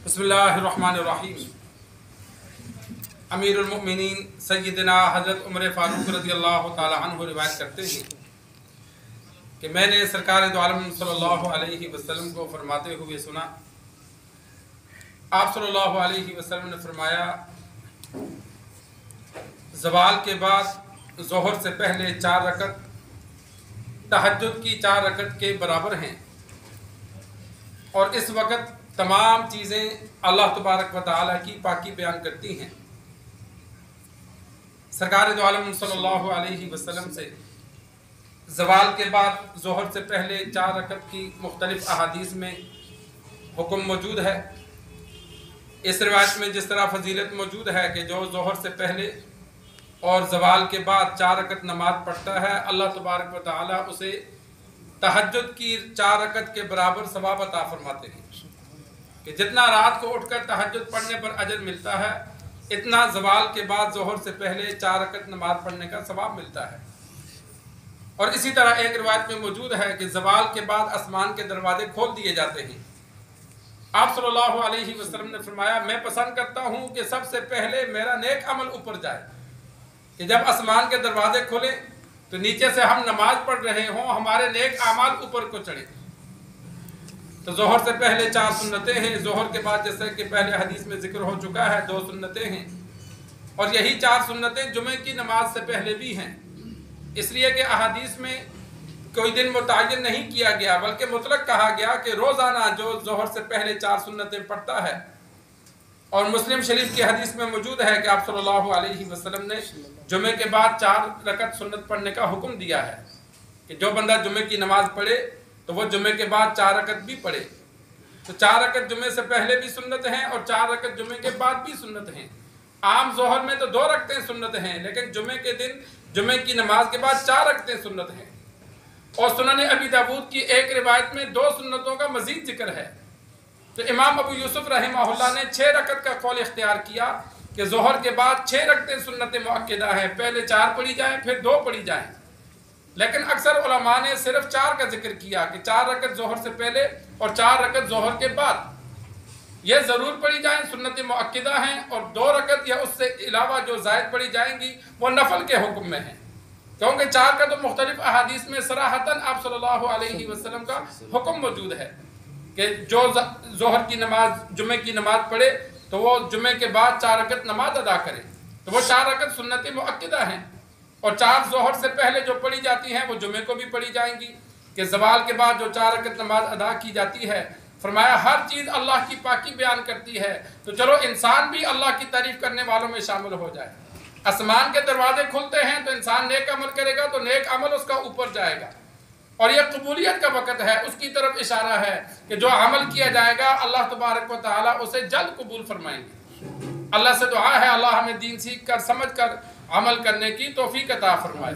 बिस्मिल्लाहिर्रहमानिर्रहीम। अमीरुल मोमिनीन सय्यदना हज़रत उमर फ़ारूक रज़ियल्लाहु ताला अन्हु रिवायत करते हैं कि मैंने सरकार दो आलम सल्लल्लाहु अलैहि वसल्लम को फरमाते हुए सुना। आप सल्लल्लाहु अलैहि वसल्लम ने फरमाया, ज़वाल के बाद ज़ोहर से पहले 4 रकत तहज्जुद की 4 रकत के बराबर हैं और इस वक़्त तमाम चीज़ें अल्लाह तबारक व तआला की पाकी बयान करती हैं। सरकार दो आलम सल्लल्लाहु अलैहि वसल्लम से ज़वाल के बाद ज़ोहर से पहले 4 रकत की मुख्तलिफ अहादीस में हुक्म मौजूद है। इस रिवायत में जिस तरह फजीलत मौजूद है कि जो ज़ोहर से पहले और ज़वाल के बाद 4 रकत नमाज पढ़ता है, अल्लाह तबारक व तआला उसे तहज्जुद की 4 रकत के बराबर सवाब अता फरमाते हैं कि जितना रात को उठकर तहज्जुद पढ़ने पर अजर मिलता है, इतना ज़वाल के बाद ज़ोहर से पहले 4 रकत नमाज पढ़ने का सवाब मिलता है। और इसी तरह एक रिवायत में मौजूद है कि ज़वाल के बाद आसमान के दरवाजे खोल दिए जाते हैं। आप सल्लल्लाहु अलैहि वसल्लम ने फरमाया, मैं पसंद करता हूँ कि सबसे पहले मेरा नेक अमल ऊपर जाए, कि जब आसमान के दरवाजे खुले तो नीचे से हम नमाज पढ़ रहे हों, हमारे नेक आमाल ऊपर को चढ़े। तो ज़ोहर से पहले 4 सुन्नतें हैं, ज़ोहर के बाद जैसे कि पहले हदीस में जिक्र हो चुका है 2 सुन्नतें हैं, और यही 4 सुन्नतें जुमे की नमाज से पहले भी हैं। इसलिए कि अहादीस में कोई दिन मुतय्यन नहीं किया गया, बल्कि मुतलक कहा गया कि रोज़ाना जो ज़ोहर से पहले 4 सुन्नतें पढ़ता है। और मुस्लिम शरीफ की हदीस में मौजूद है कि आप सल्लल्लाहु अलैहि वसल्लम ने जुमे के बाद 4 रकत सुन्नत पढ़ने का हुक्म दिया है कि जो बंदा जुमे की नमाज पढ़े तो वो जुमे के बाद 4 रकत भी पढ़े। तो 4 रकत जुमे से पहले भी सुन्नत हैं और 4 रकत जुमे के बाद भी सुन्नत हैं। आम ज़ोहर में तो 2 रकतें सुन्नत हैं, लेकिन जुमे के दिन जुमे की नमाज के बाद 4 रकतें सुन्नत हैं। और सुनन अबी दाऊद की एक रिवायत में 2 सुन्नतों का मजीद जिक्र है। तो इमाम अबू यूसुफ रहमहुल्लाह ने 6 रकत का कौल इख्तियार किया कि ज़ोहर के बाद 6 रकतें सुन्नत मुअक्किदा है, पहले 4 पढ़ी जाएँ फिर 2 पढ़ी जाएँ। लेकिन अक्सर उलमा ने सिर्फ 4 का जिक्र किया कि 4 रकत ज़ोहर से पहले और 4 रकत ज़ोहर के बाद ये ज़रूर पढ़ी जाएँ, सुन्नत मुअक्किदा हैं। और 2 रकत या उससे अलावा जो ज़ायद पढ़ी जाएंगी वो नफल के हुक्म में हैं, क्योंकि 4 का तो मुख्तलिफ अहादीस में सराहतन आप सल्लल्लाहु अलैहि वसल्लम का हुक्म मौजूद है कि जो ज़ोहर की नमाज जुमे की नमाज पढ़े तो वो जुमे के बाद 4 रकत नमाज अदा करे। तो वो 4 रकत सुन्नत मुअक्किदा हैं, और 4 ज़ोहर से पहले जो पढ़ी जाती हैं वो जुमे को भी पढ़ी जाएंगी। कि ज़वाल के बाद जो 4 रकत नमाज अदा की जाती है, फरमाया हर चीज़ अल्लाह की पाकी बयान करती है, तो चलो इंसान भी अल्लाह की तारीफ़ करने वालों में शामिल हो जाए। आसमान के दरवाजे खुलते हैं तो इंसान नेक अमल करेगा तो नेक अमल उसका ऊपर जाएगा, और ये कबूलियत का वक़्त है, उसकी तरफ इशारा है कि जो अमल किया जाएगा अल्लाह तबारक व तआला उसे जल्द कबूल फरमाएंगे। अल्लाह से दुआ है, अल्लाह हमें दीन सीख कर समझ कर अमल करने की तौफीक अता फरमाए।